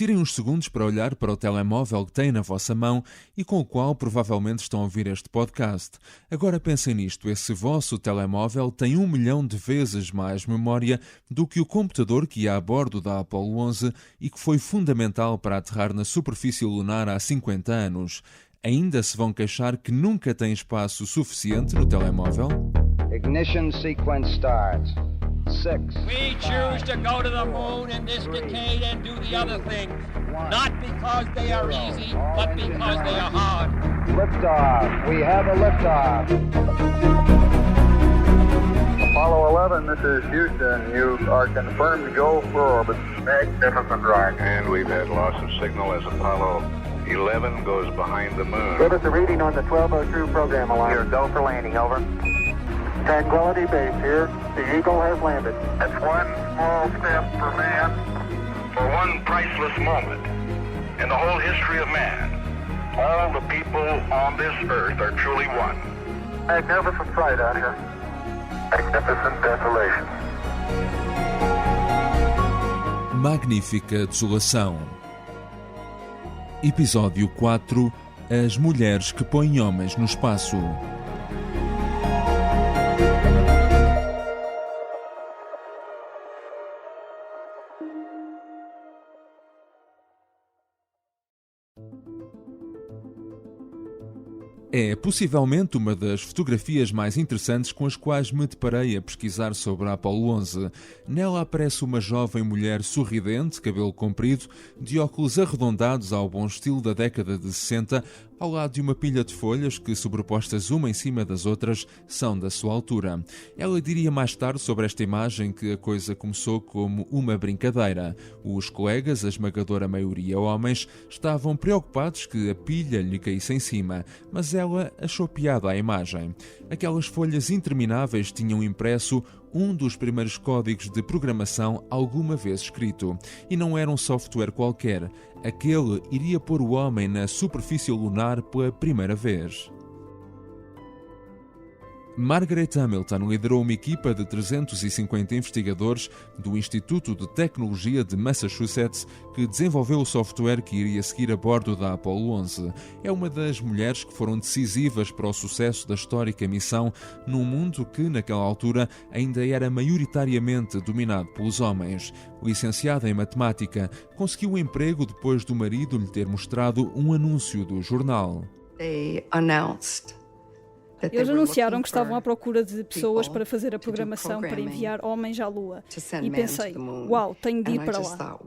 Tirem uns segundos para olhar para o telemóvel que têm na vossa mão e com o qual provavelmente estão a ouvir este podcast. Agora pensem nisto, esse vosso telemóvel tem 1 milhão de vezes mais memória do que o computador que ia a bordo da Apollo 11 e que foi fundamental para aterrar na superfície lunar há 50 anos. Ainda se vão queixar que nunca tem espaço suficiente no telemóvel? Ignition sequence starts. 6. We choose to go to the moon in this decade and do the other things, not because they are easy, but because they are hard. Liftoff. We have a liftoff. Apollo 11, this is Houston. You are confirmed to go for orbit. Magnificent ride. And we've had loss of signal as Apollo 11 goes behind the moon. Give us a reading on the 1202 program alarm. Here, go for landing, over. Tranquility Base here. The Eagle has landed. That's one small step for man, for one priceless moment in the whole history of man. All the people on this earth are truly one. Magnificent sight out here. Magnificent desolation. Magnífica desolação. Episódio 4. As mulheres que põem homens no espaço. É possivelmente uma das fotografias mais interessantes com as quais me deparei a pesquisar sobre a Apollo 11. Nela aparece uma jovem mulher sorridente, cabelo comprido, de óculos arredondados ao bom estilo da década de 60, ao lado de uma pilha de folhas que, sobrepostas uma em cima das outras, são da sua altura. Ela diria mais tarde sobre esta imagem que a coisa começou como uma brincadeira. Os colegas, a esmagadora maioria homens, estavam preocupados que a pilha lhe caísse em cima, mas ela achou piada à imagem. Aquelas folhas intermináveis tinham impresso um dos primeiros códigos de programação alguma vez escrito. E não era um software qualquer. Aquele iria pôr o homem na superfície lunar pela primeira vez. Margaret Hamilton liderou uma equipa de 350 investigadores do Instituto de Tecnologia de Massachusetts que desenvolveu o software que iria seguir a bordo da Apollo 11. É uma das mulheres que foram decisivas para o sucesso da histórica missão num mundo que, naquela altura, ainda era maioritariamente dominado pelos homens. Licenciada em matemática, conseguiu um emprego depois do marido lhe ter mostrado um anúncio do jornal. Eles anunciaram que estavam à procura de pessoas para fazer a programação para enviar homens à Lua. E pensei, uau, tenho de ir para lá.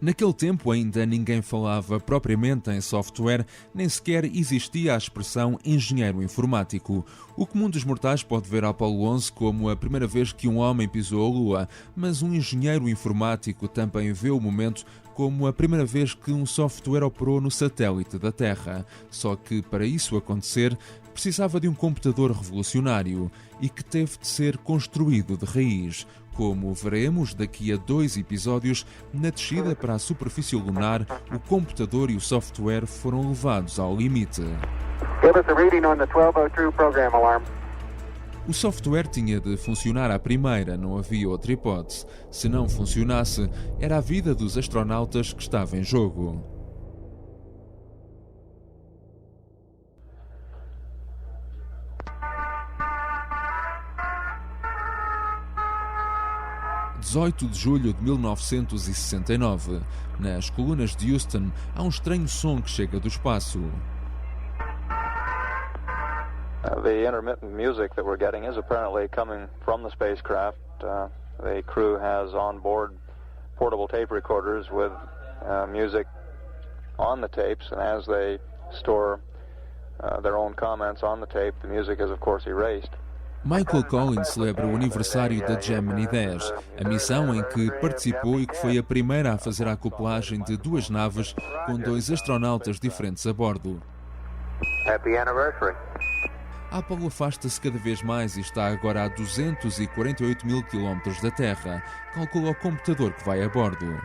Naquele tempo ainda ninguém falava propriamente em software, nem sequer existia a expressão engenheiro informático. O comum dos mortais pode ver a Apollo 11 como a primeira vez que um homem pisou a Lua, mas um engenheiro informático também vê o momento como a primeira vez que um software operou no satélite da Terra. Só que, para isso acontecer, precisava de um computador revolucionário e que teve de ser construído de raiz. Como veremos daqui a 2 episódios, na descida para a superfície lunar, o computador e o software foram levados ao limite. Give us a reading on the 1202 program alarm. O software tinha de funcionar à primeira, não havia outra hipótese. Se não funcionasse, era a vida dos astronautas que estava em jogo. – 18 de julho de 1969. Nas colunas de Houston, há um estranho som que chega do espaço. The intermittent music that we're getting is apparently coming from the spacecraft. The crew has on board portable tape recorders with music on the tapes, and as they store their own comments on the tape, the music is of course erased. Michael Collins celebra o aniversário da Gemini 10, a missão em que participou e que foi a primeira a fazer a acoplagem de 2 naves com 2 astronautas diferentes a bordo. Happy anniversary. A Apollo afasta-se cada vez mais e está agora a 248 mil quilómetros da Terra. Calcula o computador que vai a bordo.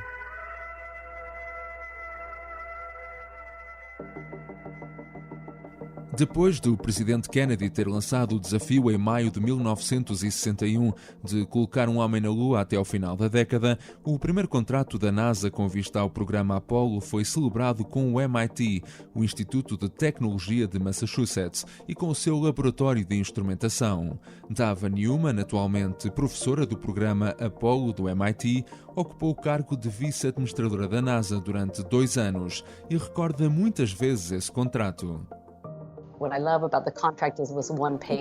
Depois do presidente Kennedy ter lançado o desafio em maio de 1961 de colocar um homem na Lua até ao final da década, o primeiro contrato da NASA com vista ao programa Apollo foi celebrado com o MIT, o Instituto de Tecnologia de Massachusetts, e com o seu laboratório de instrumentação. Dava Newman, atualmente professora do programa Apollo do MIT, ocupou o cargo de vice-administradora da NASA durante 2 anos e recorda muitas vezes esse contrato. O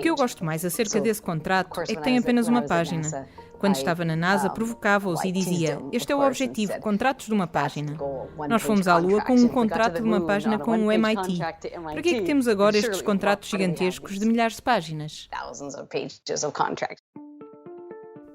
que eu gosto mais acerca desse contrato é que tem apenas uma página. Quando estava na NASA, provocava-os e dizia: este é o objetivo, contratos de uma página. Nós fomos à Lua com um contrato de uma página com o MIT. Para que é que temos agora estes contratos gigantescos de milhares de páginas?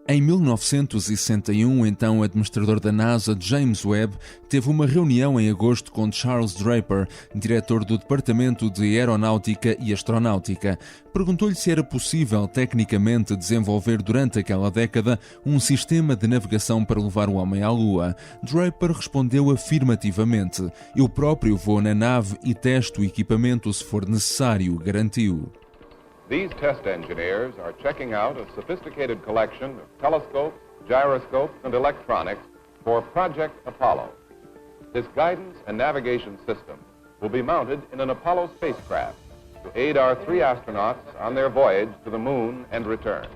Em 1961, então administrador da NASA, James Webb, teve uma reunião em agosto com Charles Draper, diretor do Departamento de Aeronáutica e Astronáutica. Perguntou-lhe se era possível, tecnicamente, desenvolver durante aquela década um sistema de navegação para levar o homem à Lua. Draper respondeu afirmativamente. Eu próprio vou na nave e testo o equipamento se for necessário, garantiu. These test engineers are checking out a sophisticated collection of telescopes, gyroscopes, and electronics for Project Apollo. This guidance and navigation system will be mounted in an Apollo spacecraft to aid our 3 astronauts on their voyage to the moon and return.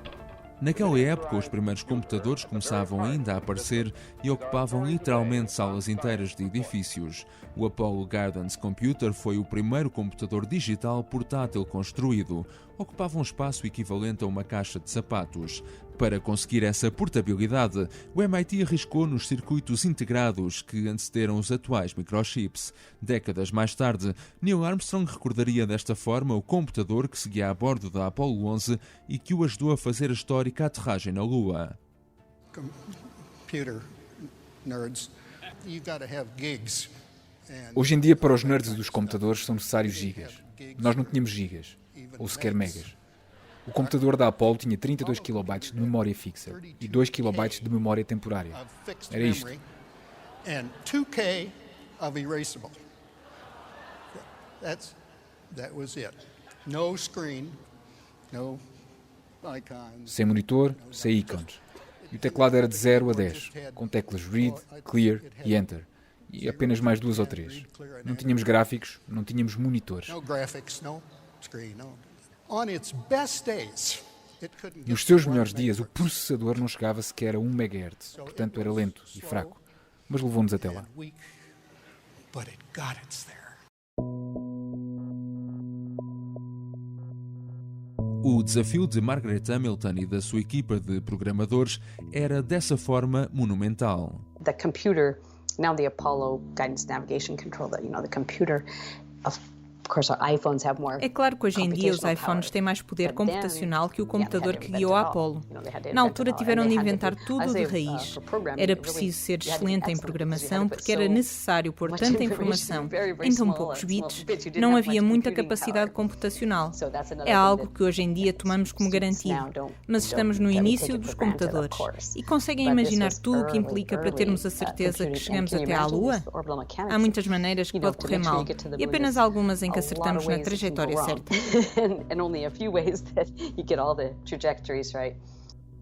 Naquela época, os primeiros computadores começavam ainda a aparecer e ocupavam literalmente salas inteiras de edifícios. O Apollo Guidance Computer foi o primeiro computador digital portátil construído. Ocupava um espaço equivalente a uma caixa de sapatos. Para conseguir essa portabilidade, o MIT arriscou nos circuitos integrados que antecederam os atuais microchips. Décadas mais tarde, Neil Armstrong recordaria desta forma o computador que seguia a bordo da Apollo 11 e que o ajudou a fazer a histórica aterragem na Lua. Hoje em dia, para os nerds dos computadores, são necessários gigas. Nós não tínhamos gigas, ou sequer megas. O computador da Apollo tinha 32 KB de memória fixa e 2 KB de memória temporária. Era isto. Sem monitor, sem ícones. E o teclado era de 0 a 10, com teclas Read, Clear e Enter. E apenas mais 2 ou 3. Não tínhamos gráficos, não tínhamos monitores. Nos seus melhores dias, o processador não chegava sequer a 1 MHz, portanto era lento e fraco. Mas levou-nos até lá. O desafio de Margaret Hamilton e da sua equipa de programadores era, dessa forma, monumental. The computer, now the Apollo Guidance Navigation Control, the computer of É claro que hoje em dia os iPhones têm mais poder computacional que o computador que guiou a Apollo. Na altura tiveram de inventar tudo de raiz. Era preciso ser excelente em programação porque era necessário pôr tanta informação em tão poucos bits, não havia muita capacidade computacional. É algo que hoje em dia tomamos como garantido, mas estamos no início dos computadores. E conseguem imaginar tudo o que implica para termos a certeza que chegamos até à Lua? Há muitas maneiras que pode correr mal, e apenas algumas em que acertamos na trajetória certa.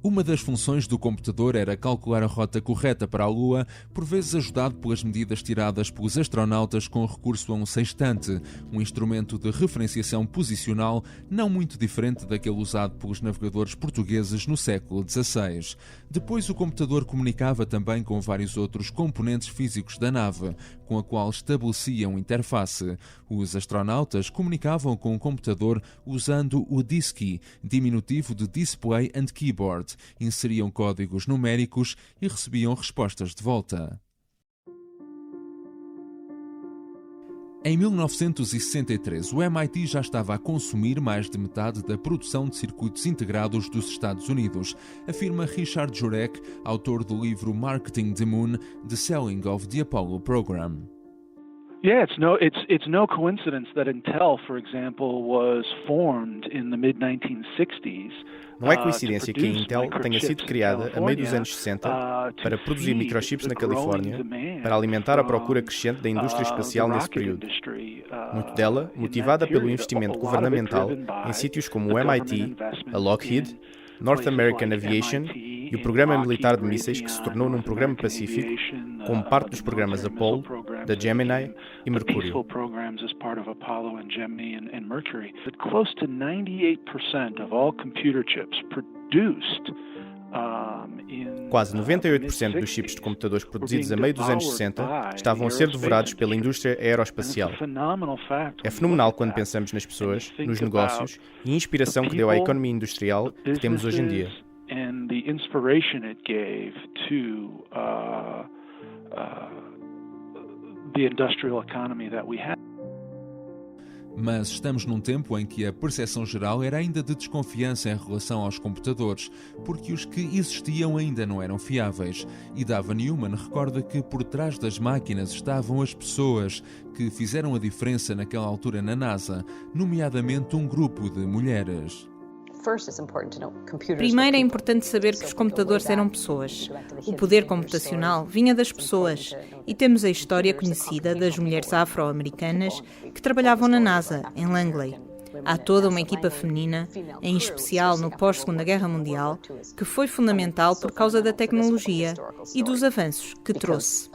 Uma das funções do computador era calcular a rota correta para a Lua, por vezes ajudado pelas medidas tiradas pelos astronautas com recurso a um sextante, um instrumento de referenciação posicional não muito diferente daquele usado pelos navegadores portugueses no século XVI. Depois, o computador comunicava também com vários outros componentes físicos da nave, com a qual estabeleciam interface. Os astronautas comunicavam com o computador usando o DISKey, diminutivo de Display and Keyboard. Inseriam códigos numéricos e recebiam respostas de volta. Em 1963, o MIT já estava a consumir mais de metade da produção de circuitos integrados dos Estados Unidos, afirma Richard Jurek, autor do livro Marketing the Moon: The Selling of the Apollo Program. Yeah, it's no coincidence that Intel, for example, was formed in the mid-1960s. Não é coincidência que a Intel tenha sido criada a meio dos anos 60 para produzir microchips na Califórnia, para alimentar a procura crescente da indústria espacial nesse período. muito dela motivada pelo investimento governamental em sítios como o MIT, a Lockheed, North American Aviation e o programa militar de mísseis que se tornou num programa pacífico, como parte dos programas Apollo, da Gemini e Mercúrio. Close to 98% of all computer chips produced Quase 98% dos chips de computadores produzidos a meio dos anos 60 estavam a ser devorados pela indústria aeroespacial. É fenomenal quando pensamos nas pessoas, nos negócios e a inspiração que deu à economia industrial que temos hoje em dia. Mas estamos num tempo em que a percepção geral era ainda de desconfiança em relação aos computadores, porque os que existiam ainda não eram fiáveis. E Dava Newman recorda que por trás das máquinas estavam as pessoas que fizeram a diferença naquela altura na NASA, nomeadamente um grupo de mulheres. Primeiro é importante saber que os computadores eram pessoas. O poder computacional vinha das pessoas e temos a história conhecida das mulheres afro-americanas que trabalhavam na NASA, em Langley. Há toda uma equipa feminina, em especial no pós-Segunda Guerra Mundial, que foi fundamental por causa da tecnologia e dos avanços que trouxe.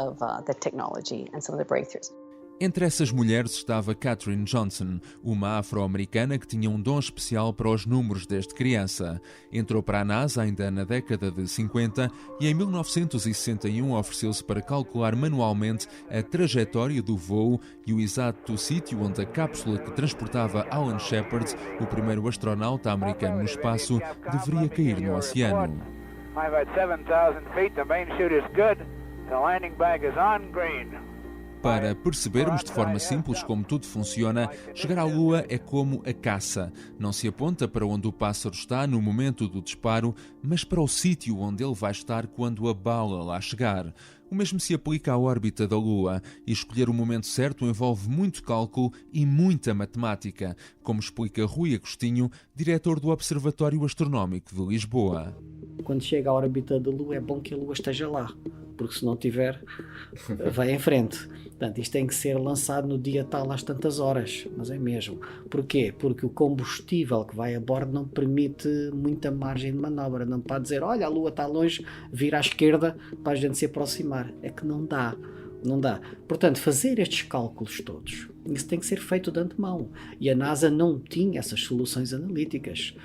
Entre essas mulheres estava Katherine Johnson, uma afro-americana que tinha um dom especial para os números desde criança. Entrou para a NASA ainda na década de 50 e em 1961 ofereceu-se para calcular manualmente a trajetória do voo e o exato sítio onde a cápsula que transportava Alan Shepard, o primeiro astronauta americano no espaço, deveria cair no oceano. Para percebermos de forma simples como tudo funciona, chegar à Lua é como a caça. Não se aponta para onde o pássaro está no momento do disparo, mas para o sítio onde ele vai estar quando a bala lá chegar. O mesmo se aplica à órbita da Lua, e escolher o momento certo envolve muito cálculo e muita matemática, como explica Rui Agostinho, diretor do Observatório Astronómico de Lisboa. Quando chega à órbita da Lua é bom que a Lua esteja lá, porque se não tiver, vai em frente. Portanto, isto tem que ser lançado no dia tal às tantas horas, mas é mesmo. Porquê? Porque o combustível que vai a bordo não permite muita margem de manobra. Não pode dizer, olha, a Lua está longe, vira à esquerda para a gente se aproximar. É que não dá. Não dá. Portanto, fazer estes cálculos todos, isso tem que ser feito de antemão. E a NASA não tinha essas soluções analíticas.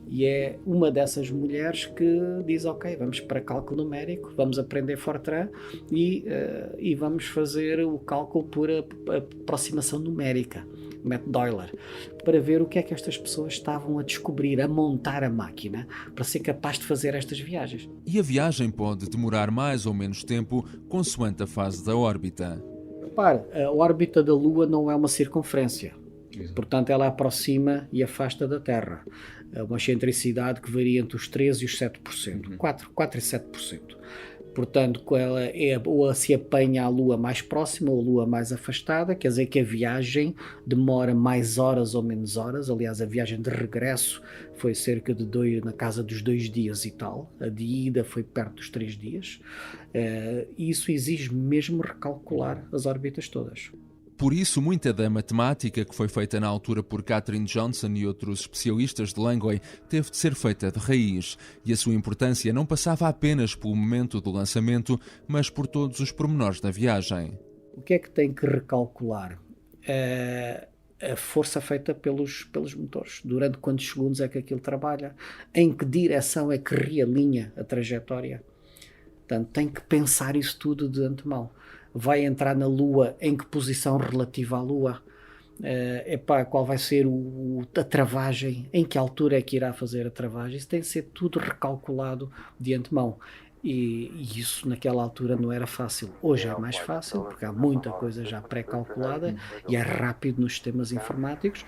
E é uma dessas mulheres que diz, ok, vamos para cálculo numérico, vamos aprender Fortran e vamos fazer o cálculo por aproximação numérica, método Euler, para ver o que é que estas pessoas estavam a descobrir, a montar a máquina para ser capaz de fazer estas viagens. E a viagem pode demorar mais ou menos tempo, consoante a fase da órbita. Repare, a órbita da Lua não é uma circunferência. Portanto, ela aproxima e afasta da Terra. É uma excentricidade que varia entre os 13% e os 7%. 4 e 7%. Portanto, ela ou se apanha a Lua mais próxima ou a Lua mais afastada, quer dizer que a viagem demora mais horas ou menos horas. Aliás, a viagem de regresso foi cerca de na casa dos 2 dias e tal. A de ida foi perto dos 3 dias. Isso exige mesmo recalcular as órbitas todas. Por isso, muita da matemática que foi feita na altura por Katherine Johnson e outros especialistas de Langley teve de ser feita de raiz, e a sua importância não passava apenas pelo momento do lançamento, mas por todos os pormenores da viagem. O que é que tem que recalcular? A força feita pelos motores. Durante quantos segundos é que aquilo trabalha? Em que direção é que realinha a trajetória? Portanto, tem que pensar isso tudo de antemão. Vai entrar na Lua, em que posição relativa à Lua? Qual vai ser a travagem? Em que altura é que irá fazer a travagem? Isso tem de ser tudo recalculado de antemão. E isso naquela altura não era fácil. Hoje é mais fácil, porque há muita coisa já pré-calculada e é rápido nos sistemas informáticos.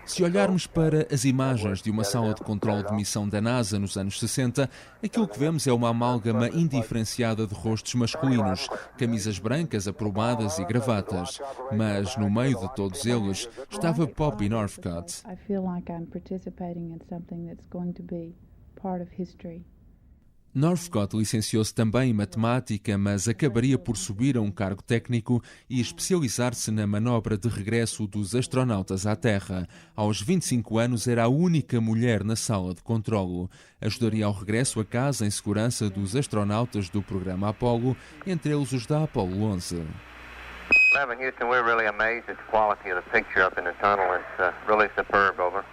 Se olharmos para as imagens de uma sala de controle de missão da NASA nos anos 60, aquilo que vemos é uma amálgama indiferenciada de rostos masculinos, camisas brancas aprumadas e gravatas. Mas no meio de todos eles estava Poppy Northcott. Northcott licenciou-se também em matemática, mas acabaria por subir a um cargo técnico e especializar-se na manobra de regresso dos astronautas à Terra. Aos 25 anos era a única mulher na sala de controlo. Ajudaria ao regresso a casa em segurança dos astronautas do programa Apollo, entre eles os da Apollo 11. Houston, we're really amazed at the quality of the picture up in the tunnel. It's really superb, over.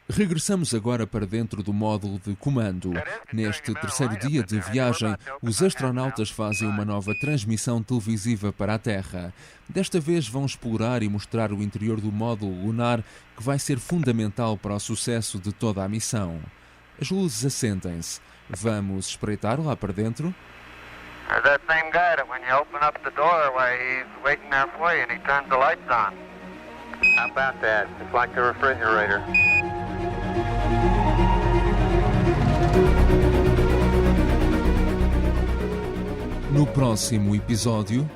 Regressamos agora para dentro do módulo de comando. Neste terceiro dia de viagem, os astronautas fazem uma nova transmissão televisiva para a Terra. Desta vez vão explorar e mostrar o interior do módulo lunar, que vai ser fundamental para o sucesso de toda a missão. As luzes acentem-se. Vamos espreitar lá para dentro? That same guy that when you open up the doorway, he's waiting there for you and he turns the lights on. How about that? It's like the refrigerator. No próximo episódio...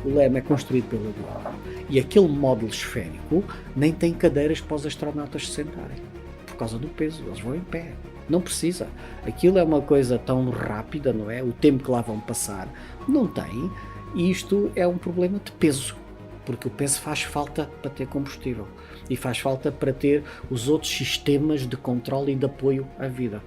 O LEM é construído pela Google e aquele módulo esférico nem tem cadeiras para os astronautas se sentarem. Por causa do peso, eles vão em pé. Não precisa. Aquilo é uma coisa tão rápida, não é? O tempo que lá vão passar não tem. E isto é um problema de peso. Porque o peso faz falta para ter combustível. E faz falta para ter os outros sistemas de controle e de apoio à vida.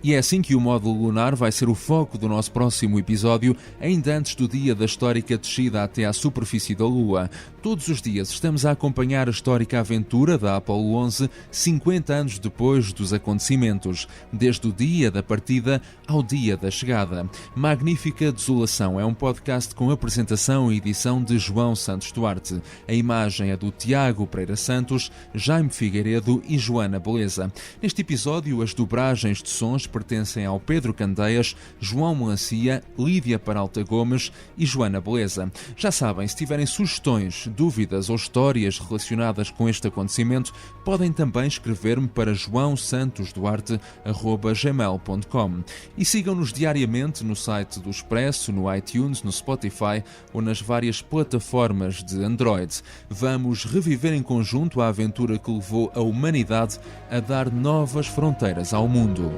E é assim que o módulo lunar vai ser o foco do nosso próximo episódio, ainda antes do dia da histórica descida até à superfície da Lua. Todos os dias estamos a acompanhar a histórica aventura da Apollo 11, 50 anos depois dos acontecimentos, desde o dia da partida ao dia da chegada. Magnífica Desolação é um podcast com apresentação e edição de João Santos Duarte. A imagem é do Tiago Pereira Santos, Jaime Figueiredo e Joana Beleza. Neste episódio, as dobragens de sons pertencem ao Pedro Candeias, João Melancia, Lídia Peralta Gomes e Joana Beleza. Já sabem, se tiverem sugestões, dúvidas ou histórias relacionadas com este acontecimento, podem também escrever-me para joaosantosduarte@gmail.com. E sigam-nos diariamente no site do Expresso, no iTunes, no Spotify ou nas várias plataformas de Android. Vamos reviver em conjunto a aventura que levou a humanidade a dar novas fronteiras ao mundo.